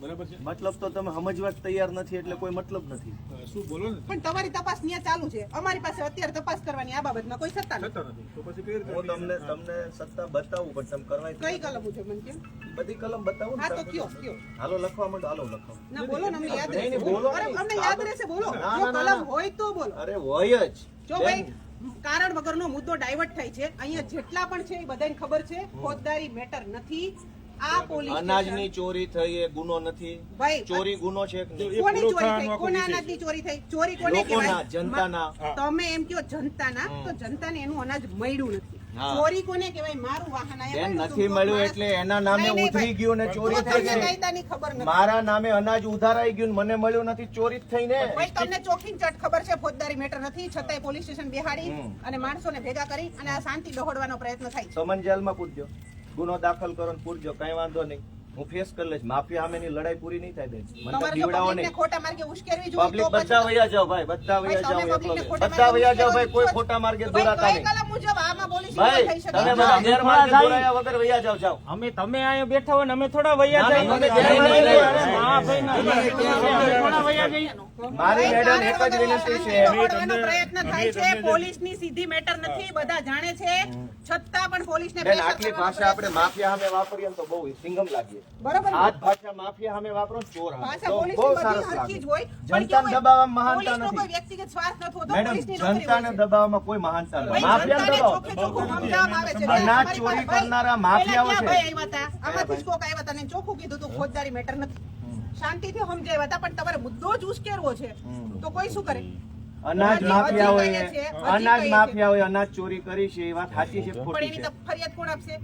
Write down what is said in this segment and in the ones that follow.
બરાબર છે. મતલબ તો તમે સમજવા તૈયાર નથી એટલે કોઈ મતલબ નથી. શું બોલો ને? પણ તમારી તપાસ ન્યા ચાલુ છે, અમારી પાસે અત્યારે તપાસ કરવાની આ બાબતમાં કોઈ સત્તા નથી. થતા નથી તો પછી કઈ રીતે? હું તમને સત્તા બતાવું પણ તમે કરવા કઈ કલમ મુજબ મને કેમ? બધી કલમ બતાવું હા ને. તો કયો હાલો લખવા માંડો, હાલો લખો. ના બોલો ને, અમને યાદ નહીં, રહેશે. નહીં, બોલો અરે નહીં. અમને યાદ રહેશે, બોલો. ના, જો ના, કલમ ના. હોય તો બોલો. અરે હોય જ. જો ભાઈ કારણ વગરનો મુદ્દો ડાયવર્ટ થાય છે, અહીંયા જેટલા પણ છે એ બધાને ખબર છે, ફોજદારી મેટર નથી. આ પોલીસ અનાજની ચોરી થઈ એ ગુનો નથી. ભાઈ ચોરી ગુનો છે કે નહીં? કોની ચોરી પુરવઠાનો થઈ? આખો કોના વિષય અનાજની ચોરી થઈ? ચોરી કોને લોકોના, કહેવાય? જનતાના. તમે એમ કહો જનતાના, તો જનતાને એનું અનાજ મળ્યું નથી. હા. ચોરી કોને કહેવાય? મારું વાહન આયા બેન, પડ્યું નથી હતું, મળ્યું માણસ- એટલે એના નામે નહીં, નહીં, ઉતરી ભાઈ. ગયું ને ચોરી તો થઈ તમને ગઈ. કાયદાની ખબર નથી. મારા નામે અનાજ ઉધારાઈ ગયું ને મને મળ્યું નથી, ચોરી જ થઈ ને. ભાઈ તમને ચોખીન ચટ ખબર છે ફોજદારી મેટર નથી, છતાંય પોલીસ સ્ટેશન બેહાડી અને માણસોને ભેગા કરી અને આ શાંતિ દોહડવાનો પ્રયત્ન થાય છે. સમન જેલમાં પૂરજો, ગુનો દાખલ કરો ને પૂરજો, કઈ વાંધો નહીં. હું ફેસ કરી લઈશ. માફિયા સામેની લડાઈ પૂરી નહીં થાય બેન. મને તો તમારે જો બીવડાવો પબ્લિકને નહીં. ખોટા માર્ગે ઉશ્કેરવી જોઈએ પબ્લિક તો પછી બધા વયા જાઓ ભાઈ, બધા ભાઈ, વયા જાઓ. તમે એકલો પબ્લિકને નહીં. ખોટા બધા માર્ગે વયા જાઓ ભાઈ, કોઈ ઉશ્કેરવી ખોટા માર્ગે ભાઈ, દોરાતા કઈ નહીં. કલમ મુજબ આમાં પોલીસ ભાઈ થઈ શકે તમે છે? બધા ગેરમાર્ગે દોરાયા વગર વયા જાઓ, જાઓ. તમે અહીંયા બેઠા હોય ને અમે થોડા વૈયા ના, જઈએ. તમે ગેરમાર્ગે નહીં, દોરાયા. નહીં, હા ભાઈ, ના, અમે થોડા વૈયા જઈએ. મારી મેડમ એક જ વિનંતી છે. દોહડવાનો પ્રયત્ન થાય છે, પોલીસની સીધી મેટર નથી, બધા જાણે છે, છતાં પણ પોલીસને બેન, pressure આટલી કરવાનો ભાષા આપણે પ્રયત્ન માફિયા સામે વાપરીએ ને તો બહુ સિંગમ લાગીએ. બરોબર ને? આ જ ભાષા માફિયા સામે વાપરો ને ચોર સામે ભાષા તો પોલીસની બહુ બધી સરસ હરખી લાગે. જ હોય, પણ જનતાને કેવું હોય, દબાવવામાં મહાનતા પોલીસનો નથી. કોઈ વ્યક્તિગત સ્વાર્થ નથી હોતો, મેડમ, પોલીસની નોકરી જનતાને હોય છે. દબાવવામાં કોઈ મહાનતા નથી. ભાઈ, માફિયાને જનતાને દબાવો. ચોખ્ખે ચોખ્ખું સમજાવવામાં આવે છે. અનાજ તમારી ચોરી પાસે કરનારા ભાઈ, માફિયાઓ પહેલા છે. ક્યાં ભાઈ આવ્યા હતા? આમાંથી જ કોક આવ્યા હતા ને ચોખ્ખું કીધું તું ફોજદારી મેટર નથી. શાંતિથી સમજાવ્યા હતા, પણ તમારે મુદ્દો જ ઉશ્કેરવો છે તો કોઈ શું કરે? અનાજ હજી માફિયા કહીએ હોય, છીએ, હજી અનાજ કહીએ માફિયા હોય, અનાજ ચોરી કરી છે એ વાત સાચી છે કે પણ ખોટી એની છે? તો ફરિયાદ કોણ આપશે?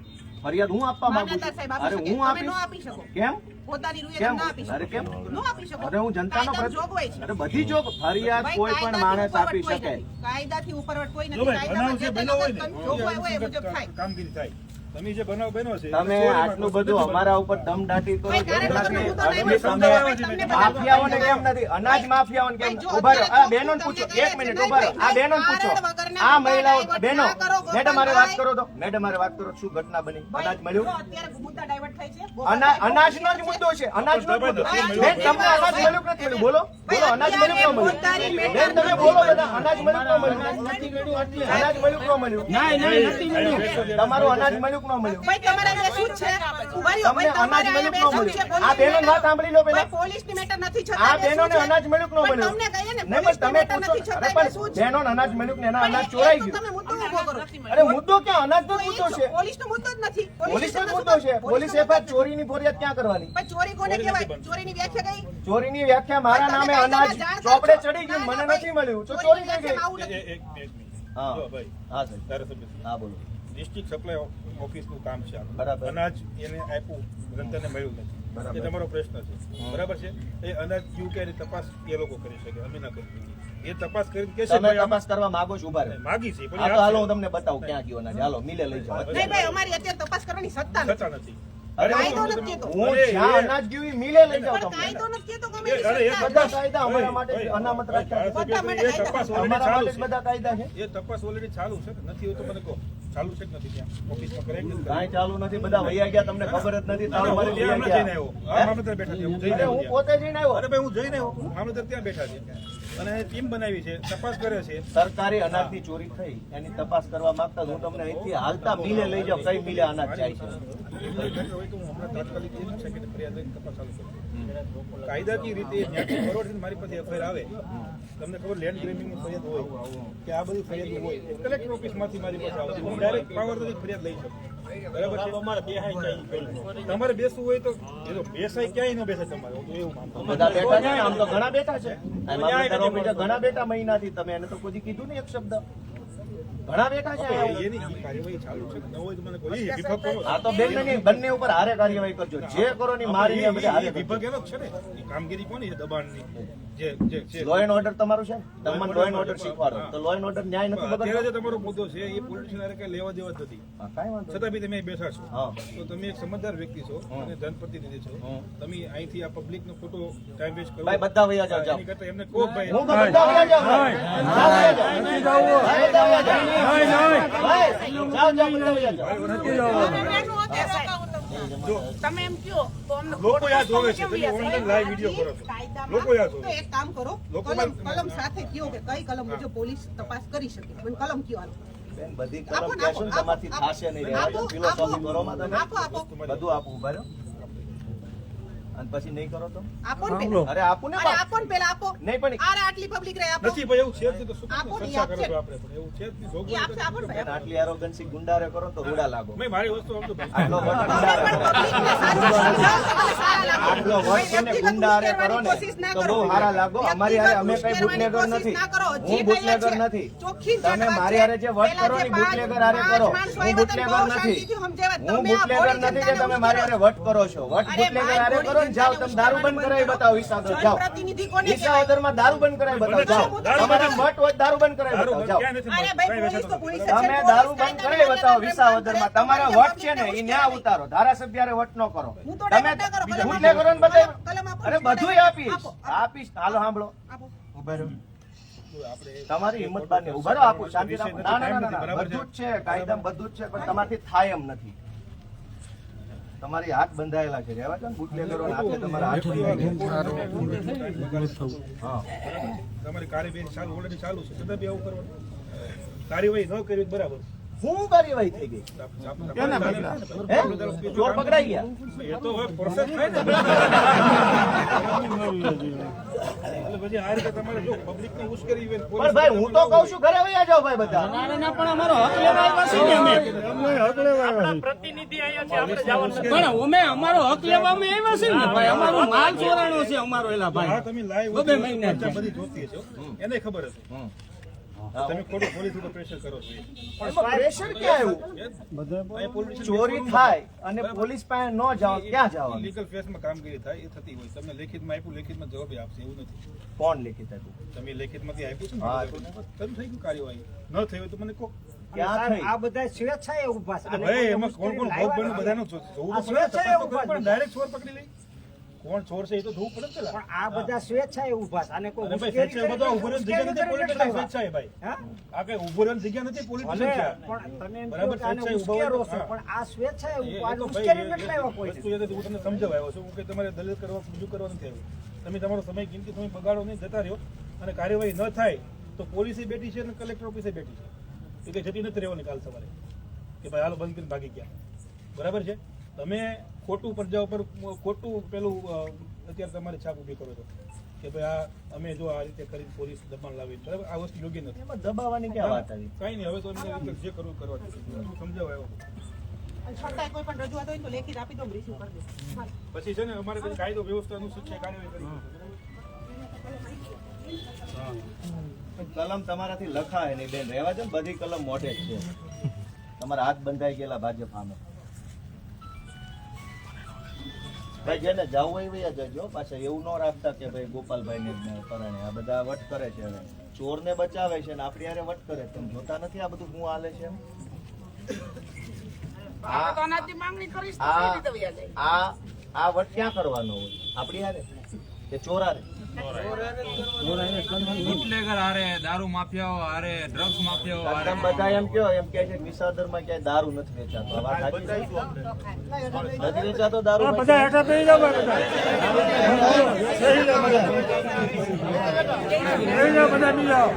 ફરિયાદ હું આપવા માંગુ મામલતદાર છું. સાહેબ અરે આપી શકે. હું તમે ન આપીશ. આપી શકો. કેમ? પોતાની રૂએ કેમ? ના આપી અરે શકો. કેમ? ન આપી શકો. અરે હું જનતાનો કાયદામાં જોગવાઈ છે. અરે બધી જોગ ફરિયાદ ભાઈ, કોઈ પણ માણસ આપી કાયદાથી શકે. ઉપરવટ કોઈ નથી. કાયદાથી ઉપરવટ કોઈ જો નથી. ભાઈ, બનાવ કાયદામાં જે જે તે બન્યો હોય લોકો ને જોગવાઈ હોય એ એ મુજબ થાય. કામગીરી થાય. તમે જે બનાવ બન્યો છે તમે આટલું બધું અમારા ઉપર દમદાટી કરો ભાઈ, કારણ વગરનો જેનાથી મુદ્દો નહીં આટલી હોય. તમે તમને માફિયાઓને કેમ નથી? અનાજ માફિયાઓને કેમ? ભાઈ, જો ઉભા રહો. આ અત્યારે બહેનોને તમને પૂછો. કહે એક છે, મિનિટ નહીં, ઉભા રહો. ભાઈ, આ બહેનોને પૂછો. કારણ વગરના આ મુદ્દા મહિલાઓ ડાયવર્ટ બહેનો, ના કરો, મેડમ મારે વાત ગોપાલભાઈ. કરો તો. મેડમ મારે વાત કરો. શું ઘટના બની? ભાઈ, અનાજ મળ્યું? જો અત્યારે મુદ્દા ડાયવર્ટ થાય છે. અનાજનો જ મુદ્દો છે. અનાજનો જ મુદ્દો. બેન, તમને અનાજ મળ્યું કે નથી મળ્યું? બોલો. બોલો, અનાજ મળ્યું કે ન મળ્યું? બેન, તમે બોલો બધા. અનાજ મળ્યું કે ન મળ્યું? અનાજ મળ્યું કે ન મળ્યું? નથી મળ્યું. તમારું અનાજ મળ્યું કે ન મળ્યું? ભાઈ, તમારા બે શું છે? ઉભા રહ્યો. તમને ભાઈ, અનાજ તમારા મળ્યું બે કે ન શું મળ્યું? છે? આ બહેનોની વાત સાંભળી લો પહેલા. ભાઈ, પોલીસની મેટર નથી છતાં આ બે શું બહેનોને છે? અનાજ મળ્યું કે ન પણ મળ્યું? તમને કહીએ ને, નહીં, પણ પોલીસની તમે મેટર પૂછો. નથી અરે છતાં બે પણ શું છે? બહેનોને અનાજ મળ્યું કે એના પણ અનાજ એ ચોરાઈ તો ગયું? તમે મુદ્દો ઊભો કરો. અરે મુદ્દો ક્યાં? અનાજનો જ તો મુદ્દો એ છે. પોલીસનો મુદ્દો જ નથી. પોલીસનો જ સ્ટેશનનો મુદ્દો છે. શું? પોલીસ પોલીસનો એફઆઈઆર ચોરીની ફરિયાદ ક્યાં કરવાની? પણ ચોરી કોને કહેવાય? ચોરીની વ્યાખ્યા કઈ? ચોરીની વ્યાખ્યા મારા તમે નામે કાયદામાં અનાજ જાણ ચોપડે કરશો. ચડી ગયું, ના, મને ના, નથી મળ્યું તો ચોરીની ચોરી થઈ ગઈ. વ્યાખ્યામાં આવું નથી. એક મિનિટ. હા જો ભાઈ, હા સાહેબ, ધારાસભ્ય હા બોલો. ડિસ્ટ્રિક્ટ સપ્લાય ઓફિસનું કામ છે આ. બરાબર. અનાજ એને આપ્યું, જનતાને મળ્યું નથી. બરાબર. એ તમારો પ્રશ્ન છે. બરાબર છે? એ અનાજ કયું કે એની તપાસ એ લોકો કરી શકે, અમે ના કરી શકીએ. એ તપાસ કરી કે છે તમે ભાઈ આમાં તપાસ કરવા માંગો છો? ઉભા રહો. માગી છે પણ હા એ તો હાલો હું આપશે. તમને બતાવું ક્યાં ગયો અનાજ. હાલો મિલે લઈ જાઓ. નહીં ભાઈ, અમારી અત્યારે તપાસ કરવાની સત્તા નથી. થતા નથી. અરે કાયદો હું નથી કહેતો. હું અરે, જ્યાં એ- અનાજ ગયું એ મિલે લઈ જાઓ પણ તમને. કાયદો નથી કહેતો કે અમે એ- અરે, એ સત્તા બધા નથી. કાયદા અમારા ભાઈ, માટે ભાઈ, અનામત રાખ્યા છે. બધા માટે એ તપાસ already અમારા ચાલુ માટે જ છે. બધા કાયદા છે. એ તપાસ ઓલરેડી ચાલુ છે ને? નથી હોય તો મને કહો. ચાલુ છે કે નથી ત્યાં ઓફિસમાં કરાય કે નથી? કાંઈ ચાલુ નથી. બધા વૈયા ગયા, તમને ખબર જ નથી. તાળું મારી હું વૈયા ત્યાં જઈને ગયા. આવ્યો. આ મામલતદાર બેઠા છે. હું જઈને અરે આવ્યો હું ત્યાં. પોતે જઈને આવ્યો. અરે ભાઈ, હું જઈને આવ્યો. મામલતદાર ત્યાં બેઠા છે અને ટીમ બનાવી છે, તપાસ કરે છે. સરકારી અનાજની ચોરી થઈ એની તપાસ કરવા માંગતા હું તમને અહીંથી હાલતા મિલે લઈ જાઓ. કઈ મિલે અનાજ જાય છે? હોય તો હું હમણાં તાત્કાલિક એ જ છે કે ફરિયાદ લઈને તપાસ ચાલુ કરું. કાયદાકીય રીતે જ્યાંથી ફોરવર્ડ થઈને મારી પાસે એફઆઈઆર આવે, તમને ખબર લેન્ડ ગ્રેબિંગની ફરિયાદ હોય કે આ બધી ફરિયાદ હોય, કલેક્ટર ઓફિસમાંથી મારી પાસે આવશે. હું ડાયરેક્ટ પાવરથી ફરિયાદ લઈ શકું. બરાબર છે? તમારે બેસવું હોય તો એ તો બેસાય ક્યાંય ન બેસે તમારે. હું તો એવું માનતો. બધા બેઠા છે ને, આમ તો ઘણા બેઠા છે. આ મામલતદાર ઓફિસે ઘણા બેઠા મહિનાથી. તમે એને તો કોઈ કીધું નહીં એક શબ્દ. ઘણા બેઠા છે. એની કાર્યવાહી ચાલુ છે. ન હોય તો મને કોઈ વિભાગ કરો. આ તો બેન નહીં, બંને ઉપર હારે કાર્યવાહી કરજો. જે કરો ની મારી એ બધા હારે વિભાગ એનો જ છે ને. એ કામગીરી કોની છે? દબાણની. જે છે લો એન્ડ ઓર્ડર તમારું છે ને? તમને લો એન્ડ ઓર્ડર શીખવાડો તો લો એન્ડ ઓર્ડર ન્યાય નથી અત્યારે બગડતો. જે તમારો મુદ્દો છે એ પોલિટિશિયન હારે કઈ લેવા દેવા જ નથી. હા, કાંઈ વાંધો છતાં બી તમે અહીં બેઠા છો. હા. તો તમે એક સમજદાર વ્યક્તિ છો અને જનપ્રતિનિધિ છો. તમે અહીંથી આ પબ્લિક નો ખોટો ટાઈમ વેસ્ટ કરો. ભાઈ બધા વયા જાઓ, જાઓ. એની કરતા એમને કહો ભાઈ. હું તો બધા વયા જાઉં. ભાઈ, બધા વયા જાઉં. ભાઈ, બધા વયા જાઉં. ભાઈ, જાઓ, જાઓ, બધા વયા જાઓ. અમે બેઠું હોતે સાહેબ. જો તમે એમ કહો તો અમને લોકો યાદ જોવે છે, કેમ તમે યાદ? ઓનલાઈન લાઈવ વિડીયો કરો છો. કાયદામાં લોકો યાદ જોવે. તો એક કામ કરો, લોકો કલમ સાથે કયો કે કઈ કલમ મુજબ પોલીસ તપાસ કરી શકે. મને કલમ કયો હાલો. બેન, બધી આપો, કલમ કહેશો ને આપો, તમારથી આપો. થશે નહીં. રહેવા દો, આપો, ફિલોસોફી આપો. કરો માં તમે. આપો આપો બધું આપવું ઉભા રહ્યો. અને પછી નહીં કરો તો આપો ને પેલા. અરે આપું ને અરે બાપ. આપો ને પેલા આપો. નહીં પણ અરે આટલી પબ્લિક રે આપો. નથી ભાઈ, એવું છે જ નહીં તો શું આપો ને, ચર્ચા કરો આપશે. છો આપણે પણ? એવું છે જ નહીં. ઈ જોગવાઈ આપશે, આપો ને બેન, ભાઈ. આટલી એરોગન્સી ગુંડારે કરો ને તો રૂડા લાગો. મેં મારી વસ્તુ આપજો ભાઈ. આટલો વટ તમે ગુંડારે પણ કરો. પબ્લિકને સારું સમજાવો, તમને સારા લાગો. આટલો વટ છે ને વ્યક્તિગત ગુંડારે કરો ને કોશિશ ના તો કરો. બહુ સારા લાગો. અમારી હારે અમે કઈ વ્યક્તિગત બુટલેગર કોશિશ નથી. ના કરો. જે હું બુટલેગર ભાઈઓ છે, નથી. ચોખ્ખી જ તમે વાત મારી છે. હારે જે વટ પેલા કરો જે ને બુટલેગર હારે કરો. માણસો હું આવ્યા હતા, બુટલેગર બહુ નથી. શાંતિથી સમજાવ્યા. હું તમે આ બુટલેગર બોડી નથી કે જનતાને તમે મારી હારે વટ કરો છો. વટ અરે બુટલેગર ભાઈ, હારે બોડી કરો ને જાઓ જનતાને તમે દારૂ બંધ કરાવી બતાવો વિસાવદર જાઓ. જનપ્રતિનિધિ કોને કહેવાય? વિસાવદરમાં દારૂ બંધ કરાવી બતાવો જાઓ. દારૂ તમારા બંધ. વટ હોય દારૂ બંધ કરાવી દારૂ બતાવો બંધ જાઓ. ક્યાં નથી અરે મળતું? ભાઈ, કાંઈ પોલીસ તો વેચાતું પોલીસ નથી. જ છે. તમે પોલીસ દારૂ બંધ કાયદાને કરાવી બતાવો લઈને વિસાવદરમાં. તમે તમારા પબ્લિકને વટ છે ને ઉશ્કેરો. એ ન્યા ઉતારો. ધારાસભ્ય હારે વટ ન કરો. હું તો તમે ડાયરેક્ટ ના કરો. કલમ બુટલેગરો આપો. ને બધાય કલમ આપો. અરે બધું આપીશ આપો. આપીશ. હાલો સાંભળો આપો. ઉભા રહો. આપણે તમારી હિંમત બાર નહીં. ઉભા રહો, આપું શાંતિ રાખો. ના ના ના ના બધું જ છે કાયદામાં બધું જ છે પણ તમારથી થાય એમ નથી. તમારી હાથ બંધાયેલા છે. રહેવા દો ને બુટલેગરો હાથે તમારા હાથ બંધાયેલા. હા. તમારી કાર્યવાહી ચાલુ ઓલરેડી ચાલુ છે, છતાં બી આવું કરવાનું. કાર્યવાહી ન કરી તો બરાબર. શું કાર્યવાહી થઈ ગઈ? હે? ચોર પકડાઈ ગયા? એ તો હવે પ્રોસેસ થાય ને. એટલે પછી આ રીતે તમારે જો પબ્લિકને ઉશ્કેરી હોય, પણ ભાઈ હું તો કઉ છું ઘરે વયા જાઓ ભાઈ બધા. ના પણ અમારો હક લેવા આવ્યા છીએ ને અમે. પ્રતિનિધિ અહીંયા છે, આપણે જવાનું નથી. પણ અમે અમારો હક લેવામાં આવ્યા છીએ ને ભાઈ. અમારો માલ ચોરાણો છે અમારો એલા આ ભાઈ. તમે લાઈવ બબે મહિના ચર્ચા બધી જોતી હશે. એને ખબર હશે. તમે ખોટું પોલીસ ઉપર પ્રેશર કરો છો. એમાં પ્રેશર ક્યાં આવ્યું? ચોરી થાય અને પોલીસ પાસે ન જાઓ ક્યાં જવાનું? લીગલ ફેસમાં કામગીરી થાય એ થતી હોય. તમને લેખિતમાં આપ્યું, લેખિતમાં જવાબ આપશે એવું નથી. કોણ લેખિત હતું? તમે લેખિતમાંથી આપ્યું છે ને, હા. શરૂ થઈ ગયું કાર્યવાહી. ન થઈ હોય તો મને કહો. ક્યાં થઈ? આ બધા સ્વેચ્છાએ ઉભા છે. એટલે ભાઈ એમાં કોણ કોણ ભોગ બન્યું બધાનું જોવું તો પડે. સ્વેચ્છાએ તપાસ તો કરવી પડે. ડાયરેક્ટ ચોર પકડી લઈ. કોણ ચોર છે એ તો જોવું પડે ને પેલા. પણ આ બધા સ્વેચ્છાએ ઉભા છે. અને કોઈ અને ભાઈ ઉશ્કેરી સ્વેચ્છાએ બધો ઉભો રહેવાની જગ્યા નથી. પોલીસ કરી સ્ટેશન સ્વેચ્છાએ ભાઈ. હા? આ કઈ ઉભો રહેવાની જગ્યા નથી. પોલીસ ભલે, સ્ટેશન છે. પણ તમે એમ બરાબર, કહો કે આને સ્વેચ્છાએ ઉભા હોય ઉશ્કેરો તો, છો, હા. પણ આ સ્વેચ્છાએ એ ઉભા, તો ઉશ્કેરી ભાઈ, નથી લાવ્યા કોઈ વસ્તુ એ નથી. હું તમને સમજાવવા આવ્યો છું. હું કે તમારે દલીલ કરવા બીજું કરવા નથી આવ્યું. તમે તમારો સમય કિંમતી તમે બગાડો નહીં, જતા રહ્યો. અને કાર્યવાહી ન થાય તો પોલીસે બેઠી છે અને કલેક્ટર ઓફિસે બેઠી છે. એ કઈ જતી નથી રહેવાની કાલ સવારે કે ભાઈ હાલો બંધ કરીને ભાગી ગયા. બરાબર છે. તમે ખોટું પ્રજા ઉપર ખોટું પેલું અત્યારે તમારે છાપ ઊભી કરો છો કે ભાઈ આ અમે જો આ રીતે કરી પોલીસ દબાણ લાવી. બરાબર, આ વસ્તુ યોગ્ય નથી. એમાં દબાવવાની ક્યાં વાત આવી? કઈ નહીં, હવે તો એમને જે કરવું કરવા સમજાવવા આવ્યો. અને છતાંય કોઈ પણ રજૂઆત હોય તો લેખિત આપી દો, રિસીવ કરી દો. પછી છે ને અમારે પછી કાયદો વ્યવસ્થા અનુસાર છે કાર્યવાહી કરી. કલમ તમારાથી લખાય નહીં બેન. રહેવા દો ને, બધી કલમ મોઢે જ છે. તમારા હાથ બંધાઈ ગયેલા ભાજપ સામે. ભાઈ જેને જવું હોય વયા જજો. પાછા એવું ન રાખતા કે ભાઈ ગોપાલભાઈ ને પરાણે આ બધા વટ કરે છે. હવે ચોર ને બચાવે છે ને આપણી હારે વટ કરે. તમે જોતા નથી આ બધું શું હાલે છે એમ? આ વટ ક્યાં કરવાનો હોય? આપણી હારે કે ચોર હારે? બુટલેગર હારે, દારૂ માફિયાઓ હારે, ડ્રગ્સ માફિયાઓ હારે. તમે બધા એમ કહો એમ કે છે કે વિસાવદરમાં ક્યાંય દારૂ નથી વેચાતો. આ વાત સાચી છે? નથી વેચાતો દારૂ? બધા હેઠા થઈ જાવ બધા નહીં જાઓ.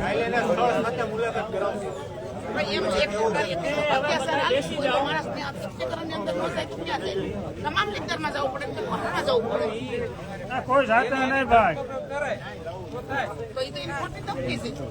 તમામ લેક્ચરમાં જવું પડે, જવું પડે. કોઈ જાતે નહીં ભાઈ. તો એ તો એની ખોટી તકલીફ છે.